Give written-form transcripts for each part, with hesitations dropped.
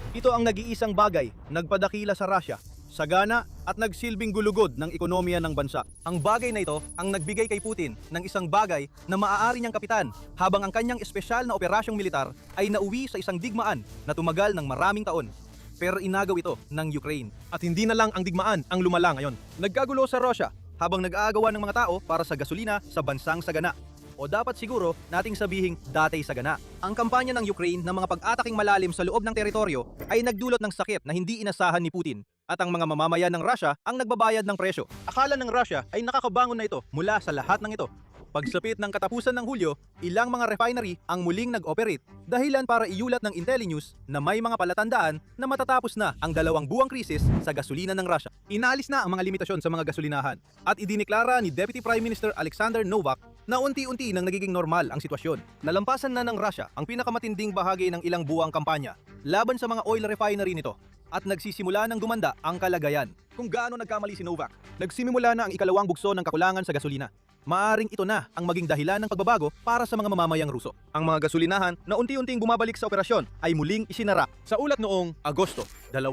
Ito ang nag-iisang bagay, nagpadakila sa Russia, sagana at nagsilbing gulugod ng ekonomiya ng bansa. Ang bagay na ito ang nagbigay kay Putin ng isang bagay na maaari niyang kapitan habang ang kanyang espesyal na operasyong militar ay nauwi sa isang digmaan na tumagal ng maraming taon. Pero inagaw ito ng Ukraine. At hindi na lang ang digmaan ang lumala ngayon. Nagkagulo sa Russia habang nag-aagawan ng mga tao para sa gasolina sa bansang sagana. O dapat siguro nating sabihing datay sagana. Ang kampanya ng Ukraine ng mga pag-ataking malalim sa loob ng teritoryo ay nagdulot ng sakit na hindi inasahan ni Putin. At ang mga mamamayan ng Russia ang nagbabayad ng presyo. Akala ng Russia ay nakakabangon na ito mula sa lahat ng ito. Pagsapit ng katapusan ng Hulyo, ilang mga refinery ang muling nag-operate, dahilan para iulat ng IntelliNews na may mga palatandaan na matatapos na ang 2 buwang krisis sa gasolina ng Russia. Inaalis na ang mga limitasyon sa mga gasolinahan at idineklara ni Deputy Prime Minister Alexander Novak na unti-unti nang nagiging normal ang sitwasyon. Nalampasan na ng Russia ang pinakamatinding bahagi ng ilang buwang kampanya laban sa mga oil refinery nito at nagsisimula ng gumanda ang kalagayan. Kung gaano nagkamali si Novak, nagsimula na ang ikalawang bugso ng kakulangan sa gasolina. Maaring ito na ang maging dahilan ng pagbabago para sa mga mamamayang Ruso. Ang mga gasolinahan na unti-unting bumabalik sa operasyon ay muling isinara. Sa ulat noong Agosto 20,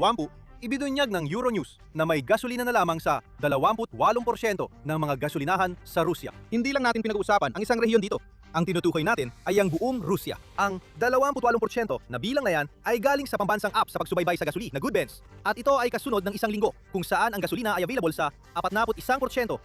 ibinunyag ng Euronews na may gasolina na lamang sa 28% ng mga gasolinahan sa Rusya. Hindi lang natin pinag-uusapan ang isang rehiyon dito. Ang tinutukoy natin ay ang buong Rusya. Ang 28% na bilang na yan ay galing sa pambansang app sa pagsubaybay sa gasoli na Goodbenz. At ito ay kasunod ng isang linggo kung saan ang gasolina ay available sa 41%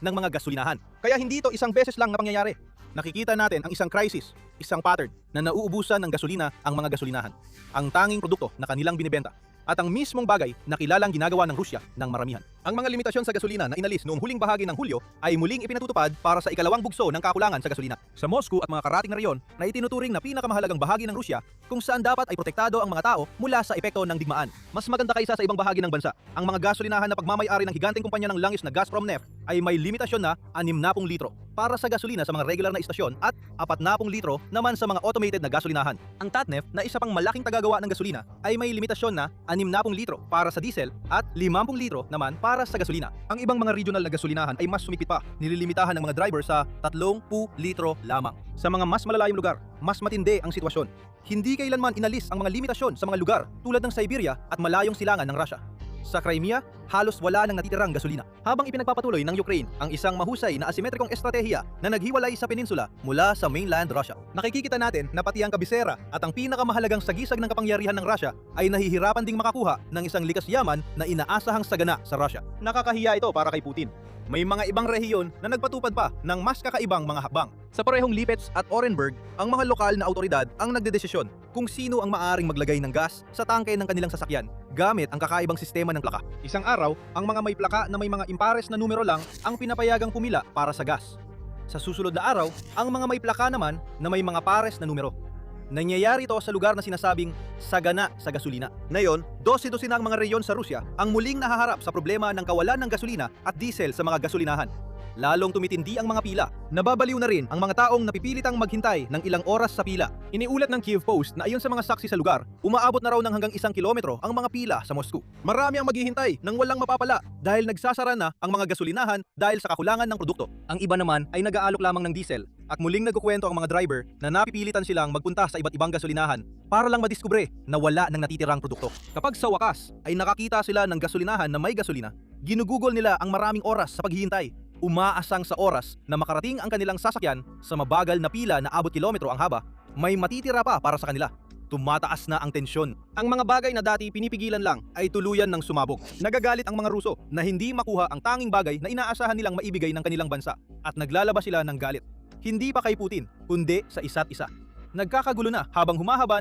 ng mga gasolinahan. Kaya hindi ito isang beses lang na pangyayari. Nakikita natin ang isang crisis, isang pattern na nauubusan ng gasolina ang mga gasolinahan. Ang tanging produkto na kanilang binibenta. At ang mismong bagay na kilalang ginagawa ng Rusya ng maramihan. Ang mga limitasyon sa gasolina na inalis noong huling bahagi ng Hulyo ay muling ipinatutupad para sa ikalawang bugso ng kakulangan sa gasolina. Sa Moscow at mga karating na reyon na itinuturing na pinakamahalagang bahagi ng Rusya kung saan dapat ay protektado ang mga tao mula sa epekto ng digmaan. Mas maganda kaysa sa ibang bahagi ng bansa. Ang mga gasolinahan na pagmamayari ng higanteng kumpanya ng langis na Gazprom Neft ay may limitasyon na 60 litro para sa gasolina sa mga regular na istasyon at 40 litro naman sa mga automated na gasolinahan. Ang Tatneft na isa pang malaking tagagawa ng gasolina ay may limitasyon na 60 litro para sa diesel at 50 litro naman para sa gasolina. Ang ibang mga regional na gasolinahan ay mas sumipit pa, nililimitahan ng mga driver sa 30 litro lamang. Sa mga mas malalayong lugar, mas matindi ang sitwasyon. Hindi kailanman inalis ang mga limitasyon sa mga lugar tulad ng Siberia at malayong silangan ng Russia. Sa Crimea, halos wala nang natitirang gasolina. Habang ipinagpapatuloy ng Ukraine ang isang mahusay na asimetrikong estratehiya na naghiwalay sa peninsula mula sa mainland Russia. Nakikita natin na pati ang kabisera at ang pinakamahalagang sagisag ng kapangyarihan ng Russia ay nahihirapan ding makakuha ng isang likas yaman na inaasahang sagana sa Russia. Nakakahiya ito para kay Putin. May mga ibang rehiyon na nagpatupad pa ng mas kakaibang mga hakbang. Sa parehong Lipetsk at Orenburg, ang mga lokal na autoridad ang nagdedesisyon kung sino ang maaaring maglagay ng gas sa tangke ng kanilang sasakyan gamit ang kakaibang sistema ng plaka. Isang araw, ang mga may plaka na may mga impares na numero lang ang pinapayagang pumila para sa gas. Sa susunod na araw, ang mga may plaka naman na may mga pares na numero. Nangyayari ito sa lugar na sinasabing sagana sa gasolina. Ngayon, 12 na ang mga reyon sa Rusya ang muling nahaharap sa problema ng kawalan ng gasolina at diesel sa mga gasolinahan. Lalong tumitindi ang mga pila. Nababaliw na rin ang mga taong napipilitang maghintay ng ilang oras sa pila. Iniulat ng Kiev Post na ayon sa mga saksi sa lugar, umaabot na raw ng hanggang 1 kilometro ang mga pila sa Moscow. Marami ang maghihintay nang walang mapapala dahil nagsasara na ang mga gasolinahan dahil sa kakulangan ng produkto. Ang iba naman ay nag-aalok lamang ng diesel at muling nagkukwento ang mga driver na napipilitan silang magpunta sa iba't ibang gasolinahan para lang madiskubre na wala ng natitirang produkto. Kapag sa wakas ay nakakita sila ng gasolinahan na may gasolina, ginugugol nila ang maraming oras sa paghihintay. Umaasang sa oras na makarating ang kanilang sasakyan sa mabagal na pila na abot kilometro ang haba, may matitira pa para sa kanila. Tumataas na ang tensyon. Ang mga bagay na dati pinipigilan lang ay tuluyan ng sumabog. Nagagalit ang mga Ruso na hindi makuha ang tanging bagay na inaasahan nilang maibigay ng kanilang bansa at naglalabas sila ng galit. Hindi pa kay Putin, kundi sa isa't isa. Nagkakagulo na habang humahaba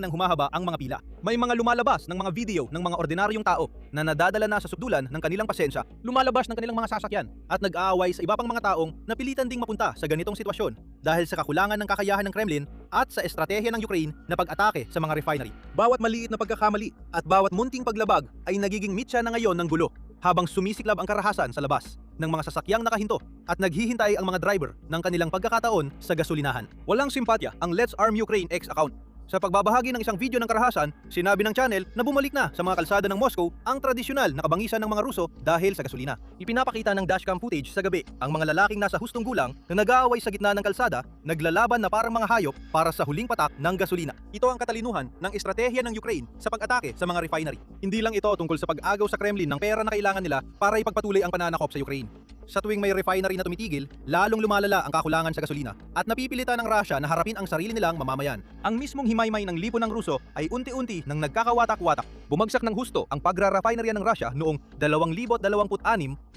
ang mga pila. May mga lumalabas ng mga video ng mga ordinaryong tao na nadadala na sa subdulan ng kanilang pasensya, lumalabas ng kanilang mga sasakyan at nag-aaway sa iba pang mga taong napilitan ding mapunta sa ganitong sitwasyon dahil sa kakulangan ng kakayahan ng Kremlin at sa estratehiya ng Ukraine na pag-atake sa mga refinery. Bawat maliit na pagkakamali at bawat munting paglabag ay nagiging mitya na ngayon ng gulo habang sumisiklab ang karahasan sa labas ng mga sasakyang nakahinto at naghihintay ang mga driver ng kanilang pagkakataon sa gasolinahan. Walang simpatya ang Let's Arm Ukraine X account. Sa pagbabahagi ng isang video ng karahasan, sinabi ng channel na bumalik na sa mga kalsada ng Moscow ang tradisyonal na kabangisan ng mga Ruso dahil sa gasolina. Ipinapakita ng dashcam footage sa gabi ang mga lalaking nasa hustong gulang na nag-aaway sa gitna ng kalsada, naglalaban na parang mga hayop para sa huling patak ng gasolina. Ito ang katalinuhan ng estratehiya ng Ukraine sa pag-atake sa mga refinery. Hindi lang ito tungkol sa pag-agaw sa Kremlin ng pera na kailangan nila para ipagpatuloy ang pananakop sa Ukraine. Sa tuwing may refinery na tumitigil, lalong lumalala ang kakulangan sa gasolina at napipilitan ng Russia na harapin ang sarili nilang mamamayan. Ang mismong himaymay ng lipo ng Ruso ay unti-unti nang nagkakawatak-watak. Bumagsak ng husto ang pagra-refinerya ng Russia noong 2026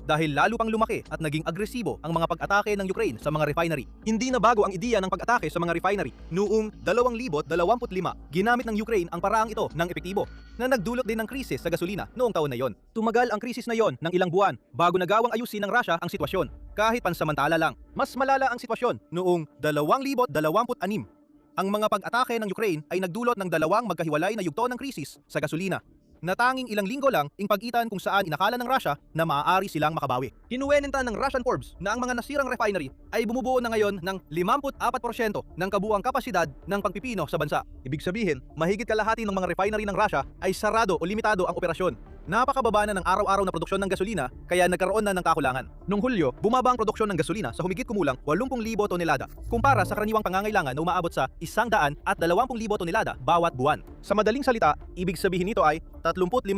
dahil lalo pang lumaki at naging agresibo ang mga pag-atake ng Ukraine sa mga refinery. Hindi na bago ang ideya ng pag-atake sa mga refinery. Noong 2025, ginamit ng Ukraine ang paraang ito ng epektibo na nagdulot din ng krisis sa gasolina noong taon na yon. Tumagal ang krisis na yon ng ilang buwan bago nagawang ayusin ng Russia ang sitwasyon, kahit pansamantala lang. Mas malala ang sitwasyon noong 2026. Ang mga pag-atake ng Ukraine ay nagdulot ng dalawang magkahiwalay na yugto ng krisis sa gasolina na tanging ilang linggo lang ingpagitan kung saan inakala ng Russia na maaari silang makabawi. Kinuwenta ng Russian Forbes na ang mga nasirang refinery ay bumubuo na ngayon ng 54% ng kabuuang kapasidad ng pagpipino sa bansa. Ibig sabihin, mahigit kalahati ng mga refinery ng Russia ay sarado o limitado ang operasyon. Napakababa na ng araw-araw na produksyon ng gasolina kaya nagkaroon na ng kakulangan. Noong Hulyo, bumaba ang produksyon ng gasolina sa humigit kumulang 80,000 tonelada kumpara sa karaniwang pangangailangan na umaabot sa 120,000 tonelada bawat buwan. Sa madaling salita, ibig sabihin nito ay 35%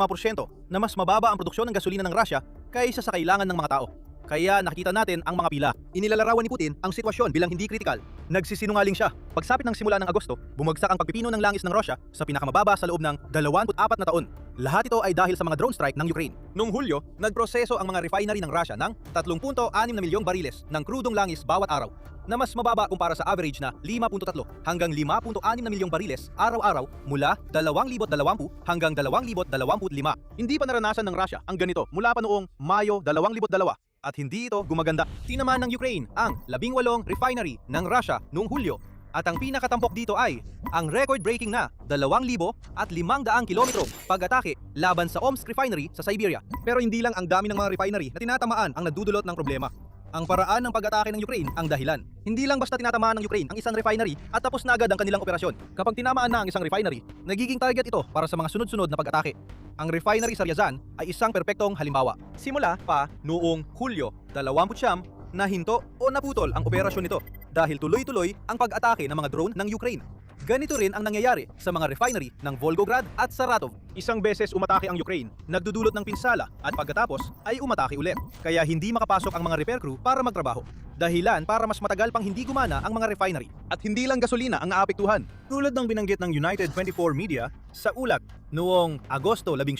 na mas mababa ang produksyon ng gasolina ng Russia kaysa sa kailangan ng mga tao. Kaya nakikita natin ang mga pila. Inilalarawan ni Putin ang sitwasyon bilang hindi kritikal. Nagsisinungaling siya. Pagsapit ng simula ng Agosto, bumagsak ang pagpipino ng langis ng Russia sa pinakamababa sa loob ng 24 na taon. Lahat ito ay dahil sa mga drone strike ng Ukraine. Noong Hulyo, nagproseso ang mga refinery ng Russia ng 3.6 na milyong bariles ng krudong langis bawat araw, na mas mababa kumpara sa average na 5.3 hanggang 5.6 na milyong bariles araw-araw mula 2020 hanggang 2025. Hindi pa naranasan ng Russia ang ganito mula pa noong Mayo 2022 at hindi ito gumaganda. Tinamaan ng Ukraine ang 18 refinery ng Russia noong Hulyo at ang pinakatampok dito ay ang record-breaking na 2,500 kilometro pag-atake laban sa Omsk Refinery sa Siberia. Pero hindi lang ang dami ng mga refinery na tinatamaan ang nagdudulot ng problema. Ang paraan ng pag-atake ng Ukraine ang dahilan. Hindi lang basta tinatamaan ng Ukraine ang isang refinery at tapos na agad ang kanilang operasyon. Kapag tinamaan na ang isang refinery, nagiging target ito para sa mga sunod-sunod na pag-atake. Ang refinery sa Ryazan ay isang perpektong halimbawa. Simula pa noong Hulyo 29 na hinto o naputol ang operasyon nito dahil tuloy-tuloy ang pag-atake ng mga drone ng Ukraine. Ganito rin ang nangyayari sa mga refinery ng Volgograd at Saratov. Isang beses umatake ang Ukraine, nagdudulot ng pinsala at pagkatapos ay umatake ulit. Kaya hindi makapasok ang mga repair crew para magtrabaho. Dahilan para mas matagal pang hindi gumana ang mga refinery. At hindi lang gasolina ang naapektuhan. Tulad ng binanggit ng United 24 Media sa ulat noong Agosto 11,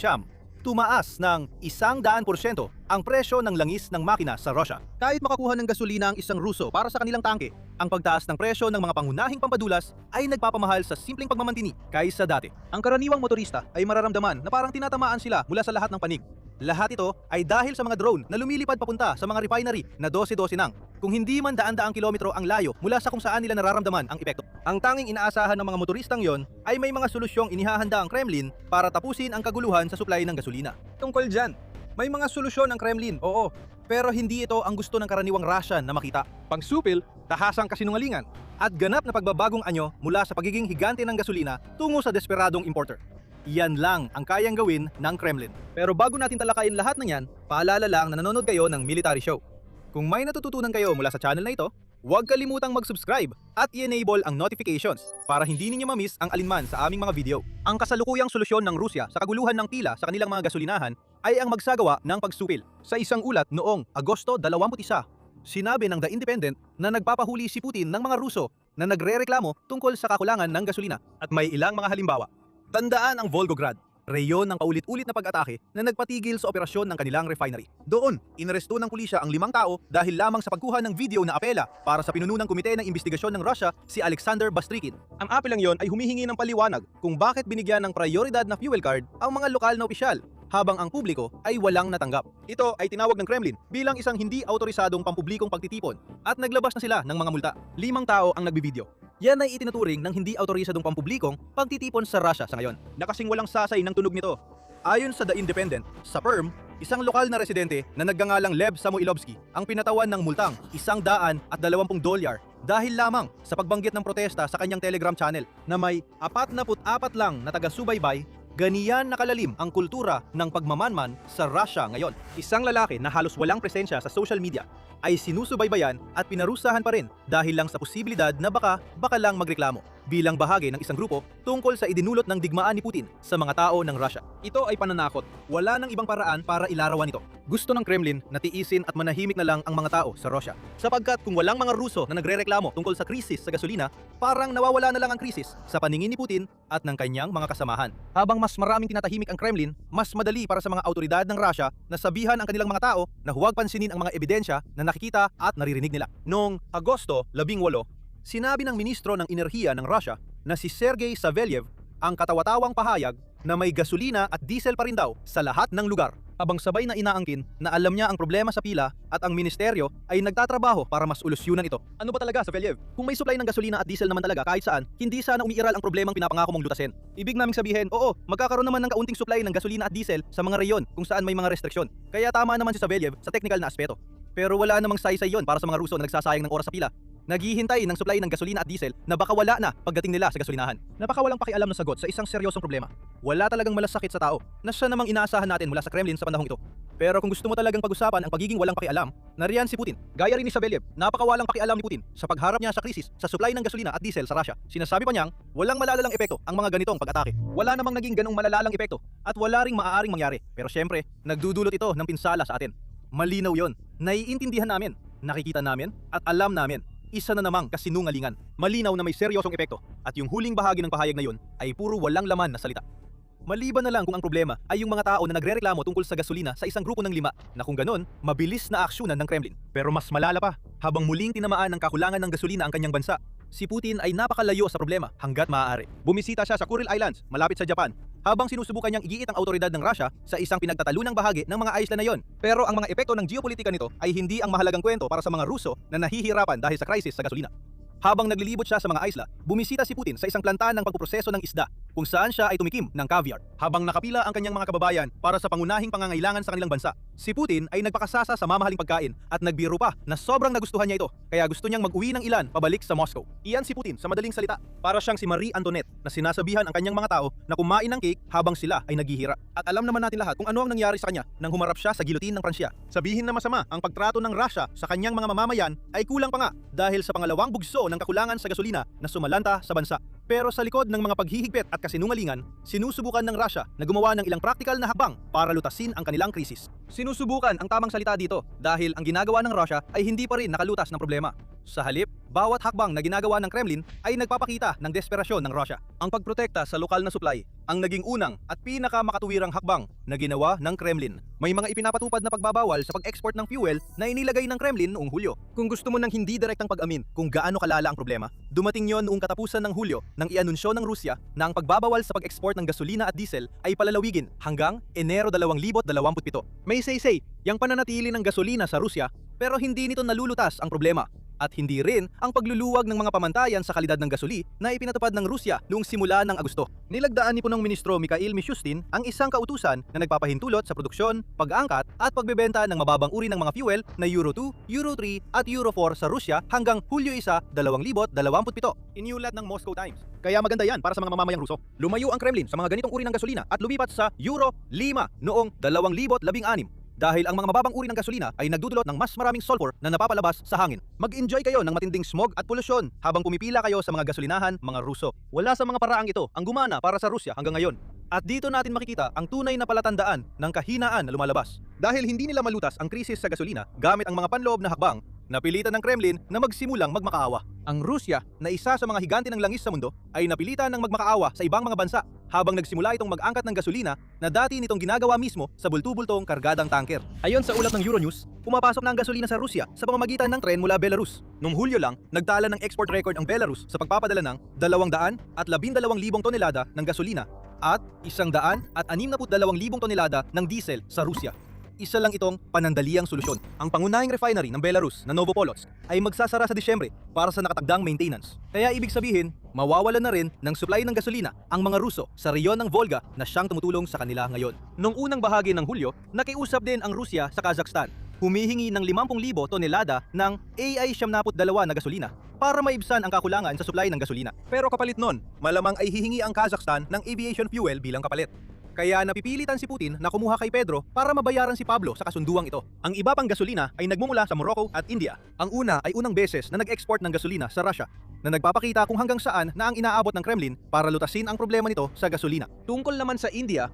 tumaas ng 100% ang presyo ng langis ng makina sa Russia. Kahit makakuha ng gasolina ang isang Ruso para sa kanilang tangke, ang pagtaas ng presyo ng mga pangunahing pampadulas ay nagpapamahal sa simpleng pagmamantini kaysa dati. Ang karaniwang motorista ay mararamdaman na parang tinatamaan sila mula sa lahat ng panig. Lahat ito ay dahil sa mga drone na lumilipad papunta sa mga refinery na 12-12 nang, kung hindi man daan-daang kilometro ang layo mula sa kung saan nila nararamdaman ang epekto. Ang tanging inaasahan ng mga motoristang yon ay may mga solusyong inihahanda ang Kremlin para tapusin ang kaguluhan sa supply ng gasolina. Tungkol dyan, may mga solusyon ang Kremlin, oo, pero hindi ito ang gusto ng karaniwang Russian na makita. Pangsupil, tahasang kasinungalingan, at ganap na pagbabagong anyo mula sa pagiging higante ng gasolina tungo sa desperadong importer. Yan lang ang kayang gawin ng Kremlin. Pero bago natin talakayin lahat ng yan, paalala lang na nanonood kayo ng Military Show. Kung may natututunan kayo mula sa channel na ito, huwag kalimutang mag-subscribe at i-enable ang notifications para hindi ninyo ma-miss ang alinman sa aming mga video. Ang kasalukuyang solusyon ng Rusya sa kaguluhan ng pila sa kanilang mga gasolinahan ay ang magsagawa ng pagsupil. Sa isang ulat noong Agosto 21, sinabi ng The Independent na nagpapahuli si Putin ng mga Ruso na nagrereklamo tungkol sa kakulangan ng gasolina at may ilang mga halimbawa. Tandaan ang Volgograd, reyon ng paulit-ulit na pag-atake na nagpatigil sa operasyon ng kanilang refinery. Doon, inaresto ng pulisya ang 5 tao dahil lamang sa pagkuha ng video na apela para sa pinununang komite ng investigasyon ng Russia, si Alexander Bastrikin. Ang apelang yon ay humihingi ng paliwanag kung bakit binigyan ng prioridad na fuel card ang mga lokal na opisyal, habang ang publiko ay walang natanggap. Ito ay tinawag ng Kremlin bilang isang hindi autorisadong pampublikong pagtitipon at naglabas na sila ng mga multa. 5 tao ang nagbibideo. Yan ay itinuturing ng hindi autorisadong pampublikong pagtitipon sa Russia sa ngayon, na kasing walang sasay ng tunog nito. Ayon sa The Independent, sa Perm, isang lokal na residente na nagngangalang Lev Samoilovsky ang pinatawan ng multang $120 dahil lamang sa pagbanggit ng protesta sa kanyang Telegram channel na may 44 lang na taga-subaybay. Ganiyan nakalalim ang kultura ng pagmamanman sa Russia ngayon. Isang lalaki na halos walang presensya sa social media ay sinusubaybayan at pinarusahan pa rin dahil lang sa posibilidad na baka lang magreklamo bilang bahagi ng isang grupo tungkol sa idinulot ng digmaan ni Putin sa mga tao ng Russia. Ito ay pananakot. Wala nang ibang paraan para ilarawan ito. Gusto ng Kremlin na tiisin at manahimik na lang ang mga tao sa Russia. Sapagkat kung walang mga Ruso na nagrereklamo tungkol sa krisis sa gasolina, parang nawawala na lang ang krisis sa paningin ni Putin at ng kanyang mga kasamahan. Habang mas maraming tinatahimik ang Kremlin, mas madali para sa mga autoridad ng Russia na sabihan ang kanilang mga tao na huwag pansinin ang mga ebidensya na nakikita at naririnig nila. Noong Agosto 18, sinabi ng ministro ng enerhiya ng Russia na si Sergei Savelyev ang katawatawang pahayag na may gasolina at diesel pa rin daw sa lahat ng lugar. Habang sabay na inaangkin na alam niya ang problema sa pila at ang ministeryo ay nagtatrabaho para mas ulusyonan ito. Ano ba talaga, Savelyev? Kung may supply ng gasolina at diesel naman talaga kahit saan, hindi sana umiiral ang problemang pinapangako mong lutasin. Ibig naming sabihin, oo, magkakaroon naman ng kaunting supply ng gasolina at diesel sa mga reyon kung saan may mga restriksyon. Kaya tama naman si Savelyev sa technical na aspeto. Pero wala namang saysay yon para sa mga Ruso na nagsasayang ng oras sa pila. Naghihintay ng supply ng gasolina at diesel na baka wala na pagdating nila sa gasolinahan. Napakawalang pakialam na sagot sa isang seryosong problema. Wala talagang malasakit sa tao na siya namang inaasahan natin mula sa Kremlin sa panahong ito. Pero kung gusto mo talagang pag-usapan ang pagiging walang pakialam, nariyan si Putin. Gaya rin ni Savelyev, napakawalang pakialam ni Putin sa pagharap niya sa krisis sa supply ng gasolina at diesel sa Russia. Sinasabi pa niyang walang malalalang epekto ang mga ganitong pag-atake. Wala namang naging ganong malalalang epekto at wala ring maaaring mangyari. Pero syempre, nagdudulot ito ng pinsala sa atin. Malinaw yon. Naiintindihan namin, nakikita namin at alam namin. Isa na namang kasinungalingan. Malinaw na may seryosong epekto at yung huling bahagi ng pahayag na yun ay puro walang laman na salita. Maliban na lang kung ang problema ay yung mga tao na nagrereklamo tungkol sa gasolina sa isang grupo ng 5 na kung ganon, mabilis na aksyonan ng Kremlin. Pero mas malala pa, habang muling tinamaan ng kakulangan ng gasolina ang kanyang bansa, si Putin ay napakalayo sa problema hanggat maaari. Bumisita siya sa Kuril Islands, malapit sa Japan, habang sinusubukan niyang igiit ang autoridad ng Russia sa isang pinagtatalunang bahagi ng mga isla na yon. Pero ang mga epekto ng geopolitika nito ay hindi ang mahalagang kwento para sa mga Ruso na nahihirapan dahil sa krisis sa gasolina. Habang naglilibot siya sa mga isla, bumisita si Putin sa isang planta ng pagpoproseso ng isda kung saan siya ay tumikim ng caviar. Habang nakapila ang kanyang mga kababayan para sa pangunahing pangangailangan sa kanilang bansa, si Putin ay nagpakasasa sa mamahaling pagkain at nagbiro pa na sobrang nagustuhan niya ito kaya gusto niyang mag-uwi ng ilan pabalik sa Moscow. Iyan si Putin sa madaling salita, para siyang si Marie Antoinette na sinasabihan ang kanyang mga tao na kumain ng cake habang sila ay naghihira. At alam naman natin lahat kung ano ang nangyari sa kanya nang humarap siya sa gilotin ng Pransya. Sabihin na masama ang pagtrato ng Russia sa kanyang mga mamamayan ay kulang pa nga dahil sa pangalawang bugso ng kakulangan sa gasolina na sumalanta sa bansa. Pero sa likod ng mga paghihigpit at kasinungalingan, sinusubukan ng Russia na gumawa ng ilang praktikal na hakbang para lutasin ang kanilang krisis. Sinusubukan ang tamang salita dito dahil ang ginagawa ng Russia ay hindi pa rin nakalutas ng problema. Sa halip, bawat hakbang na ginagawa ng Kremlin ay nagpapakita ng desperasyon ng Russia. Ang pagprotekta sa lokal na supply ang naging unang at pinakamakatuwirang hakbang na ginawa ng Kremlin. May mga ipinapatupad na pagbabawal sa pag-export ng fuel na inilagay ng Kremlin noong Hulyo. Kung gusto mo ng hindi direktang pag-amin kung gaano kalala ang problema, dumating yon noong katapusan ng Hulyo nang ianunsyo ng Rusya na ang pagbabawal sa pag-export ng gasolina at diesel ay palalawigin hanggang Enero 2027. May say-say, yang pananatili ng gasolina sa Rusya pero hindi nito nalulutas ang problema. At hindi rin ang pagluluwag ng mga pamantayan sa kalidad ng gasoli na ipinatupad ng Rusya noong simula ng Agosto. Nilagdaan ni Punong Ministro Mikhail Mishustin ang isang kautusan na nagpapahintulot sa produksyon, pag-aangkat at pagbebenta ng mababang uri ng mga fuel na Euro 2, Euro 3 at Euro 4 sa Rusya hanggang Hulyo 1, 2027. Iniulat ng Moscow Times. Kaya maganda yan para sa mga mamamayang Ruso. Lumayo ang Kremlin sa mga ganitong uri ng gasolina at lumipat sa Euro 5 noong 2016. Dahil ang mga mababang uri ng gasolina ay nagdudulot ng mas maraming sulfur na napapalabas sa hangin. Mag-enjoy kayo ng matinding smog at polusyon habang pumipila kayo sa mga gasolinahan, mga Ruso. Wala sa mga paraang ito ang gumana para sa Rusya hanggang ngayon. At dito natin makikita ang tunay na palatandaan ng kahinaan na lumalabas. Dahil hindi nila malutas ang krisis sa gasolina gamit ang mga panloob na hakbang, napilitan ng Kremlin na magsimulang magmakaawa. Ang Rusya, na isa sa mga higante ng langis sa mundo, ay napilitan ng magmakaawa sa ibang mga bansa habang nagsimula itong mag-angkat ng gasolina na dati nitong ginagawa mismo sa bultu-bultong kargadang tanker. Ayon sa ulat ng Euronews, pumapasok na ang gasolina sa Rusya sa pamamagitan ng tren mula Belarus. Noong Hulyo lang, nagtala ng export record ang Belarus sa pagpapadala ng 212,000 tonelada ng gasolina at 162,000 tonelada ng diesel sa Rusya. Isa lang itong panandaliang solusyon. Ang pangunahing refinery ng Belarus na Novopolotsk ay magsasara sa Disyembre para sa nakatagdang maintenance. Kaya ibig sabihin, mawawalan na rin ng supply ng gasolina ang mga Ruso sa reyon ng Volga na siyang tumutulong sa kanila ngayon. Noong unang bahagi ng Hulyo, nakiusap din ang Rusya sa Kazakhstan humihingi ng 50,000 tonelada ng AI-72 na gasolina para maibsan ang kakulangan sa supply ng gasolina. Pero kapalit nun, malamang ay hihingi ang Kazakhstan ng aviation fuel bilang kapalit. Kaya napipilitan si Putin na kumuha kay Pedro para mabayaran si Pablo sa kasunduang ito. Ang iba pang gasolina ay nagmumula sa Morocco at India. Ang una ay unang beses na nag-export ng gasolina sa Russia, na nagpapakita kung hanggang saan na ang inaabot ng Kremlin para lutasin ang problema nito sa gasolina. Tungkol naman sa India,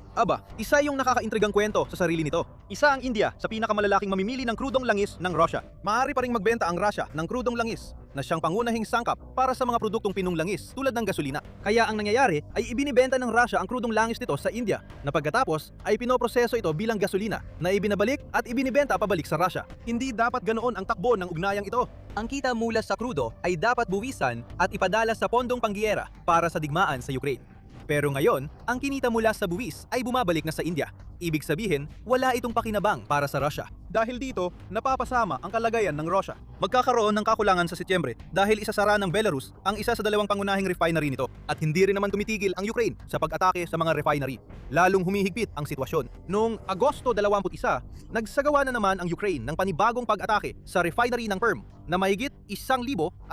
isa yung nakakaintrigang kwento sa sarili nito. Isa ang India sa pinakamalalaking mamimili ng krudong langis ng Russia. Maaari pa ring magbenta ang Russia ng krudong langis na siyang pangunahing sangkap para sa mga produktong pinunglangis tulad ng gasolina. Kaya ang nangyayari ay ibinibenta ng Russia ang krudong langis nito sa India, na pagkatapos ay pinoproseso ito bilang gasolina na ibinabalik at ibinibenta pabalik sa Russia. Hindi dapat ganoon ang takbo ng ugnayang ito. Ang kita mula sa krudo ay dapat buwisan at ipadala sa pondong panggiyera para sa digmaan sa Ukraine. Pero ngayon, ang kinita mula sa buwis ay bumabalik na sa India. Ibig sabihin, wala itong pakinabang para sa Russia. Dahil dito, napapasama ang kalagayan ng Russia. Magkakaroon ng kakulangan sa Setyembre dahil isasara ng Belarus ang isa sa dalawang pangunahing refinery nito. At hindi rin naman tumitigil ang Ukraine sa pag-atake sa mga refinery. Lalong humihigpit ang sitwasyon. Noong Agosto 21, nagsagawa na naman ang Ukraine ng panibagong pag-atake sa refinery ng Perm na mahigit 1,500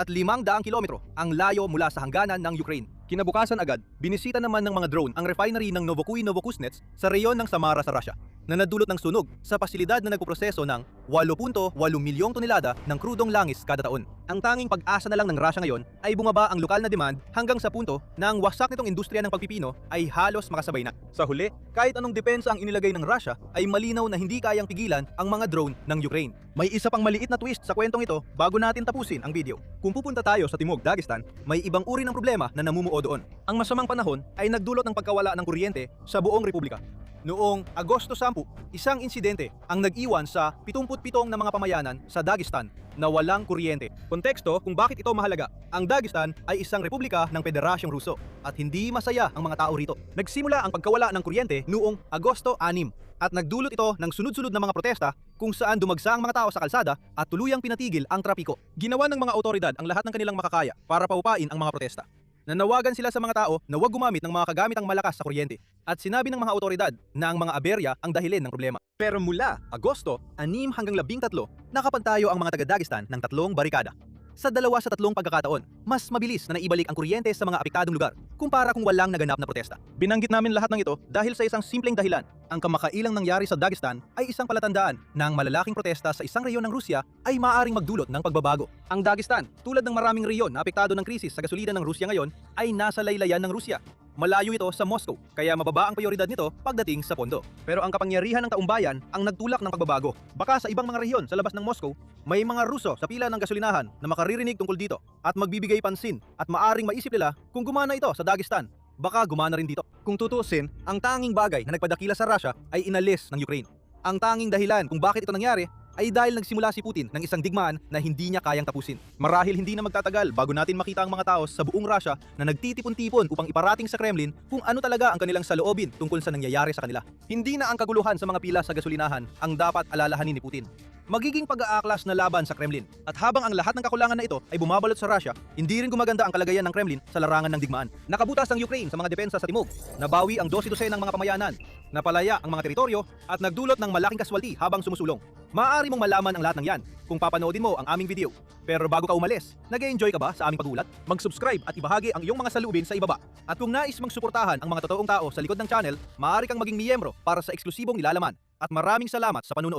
kilometro ang layo mula sa hangganan ng Ukraine. Kinabukasan agad, binisita naman ng mga drone ang refinery ng Novokuznetsk sa reyon ng Samara sa Russia, na nadulot ng sunog sa pasilidad na nagpoproseso ng 8.8 milyong tonelada ng krudong langis kada taon. Ang tanging pag-asa na lang ng Russia ngayon ay bumaba ang lokal na demand hanggang sa punto na ang wasak nitong industriya ng pagpipino ay halos makasabay na. Sa huli, kahit anong depensa ang inilagay ng Russia ay malinaw na hindi kayang pigilan ang mga drone ng Ukraine. May isa pang maliit na twist sa kwentong ito bago natin tapusin ang video. Kung pupunta tayo sa Timog Dagestan, may ibang uri ng problema na namumuo doon. Ang masamang panahon ay nagdulot ng pagkawala ng kuryente sa buong republika. Noong Agosto 10, isang insidente ang nag-iwan sa 77 na mga pamayanan sa Dagestan na walang kuryente. Konteksto kung bakit ito mahalaga. Ang Dagestan ay isang republika ng Federasyong Ruso at hindi masaya ang mga tao rito. Nagsimula ang pagkawala ng kuryente noong Agosto 6 at nagdulot ito ng sunod-sunod na mga protesta kung saan dumagsa ang mga tao sa kalsada at tuluyang pinatigil ang trapiko. Ginawa ng mga otoridad ang lahat ng kanilang makakaya para paupain ang mga protesta. Nanawagan sila sa mga tao na huwag gumamit ng mga kagamitang malakas sa kuryente at sinabi ng mga otoridad na ang mga aberya ang dahilan ng problema. Pero mula Agosto 6 hanggang 13, nakapagtayo ang mga taga-Dagestan ng 3 barikada. Sa 2 sa 3 pagkakataon, mas mabilis na naibalik ang kuryente sa mga apektadong lugar kumpara kung walang naganap na protesta. Binanggit namin lahat ng ito dahil sa isang simpleng dahilan. Ang kamakailang nangyari sa Dagestan ay isang palatandaan na ang malalaking protesta sa isang reyon ng Rusya ay maaaring magdulot ng pagbabago. Ang Dagestan, tulad ng maraming reyon na apektado ng krisis sa gasolina ng Rusya ngayon, ay nasa laylayan ng Rusya. Malayo ito sa Moscow, kaya mababa ang prioridad nito pagdating sa pondo. Pero ang kapangyarihan ng taumbayan ang nagtulak ng pagbabago. Baka sa ibang mga rehiyon sa labas ng Moscow, may mga Ruso sa pila ng gasolinahan na makaririnig tungkol dito at magbibigay pansin at maaring maisip nila kung gumana ito sa Dagestan, baka gumana rin dito. Kung tutusin, ang tanging bagay na nagpadakila sa Russia ay inalis ng Ukraine. Ang tanging dahilan kung bakit ito nangyari ay dahil nagsimula si Putin ng isang digmaan na hindi niya kayang tapusin. Marahil hindi na magtatagal bago natin makita ang mga tao sa buong Russia na nagtitipon-tipon upang iparating sa Kremlin kung ano talaga ang kanilang saloobin tungkol sa nangyayari sa kanila. Hindi na ang kaguluhan sa mga pila sa gasolinahan ang dapat alalahanin ni Putin. Magiging pag-aaklas na laban sa Kremlin. At habang ang lahat ng kakulangan na ito ay bumabalot sa Russia, hindi rin gumaganda ang kalagayan ng Kremlin sa larangan ng digmaan. Nakabutas ang Ukraine sa mga depensa sa timog, nabawi ang 12 ng mga pamayanan, napalaya ang mga teritoryo at nagdulot ng malaking kaswalti habang sumusulong. Maaari mong malaman ang lahat ng yan kung papanoodin mo ang aming video. Pero bago ka umalis, nag-e-enjoy ka ba sa aming pag-uulat? Mag-subscribe at ibahagi ang iyong mga saloobin sa ibaba. At kung nais mong suportahan ang mga totoong tao sa likod ng channel, maaari kang maging miyembro para sa eksklusibong nilalaman. At maraming salamat sa panunood.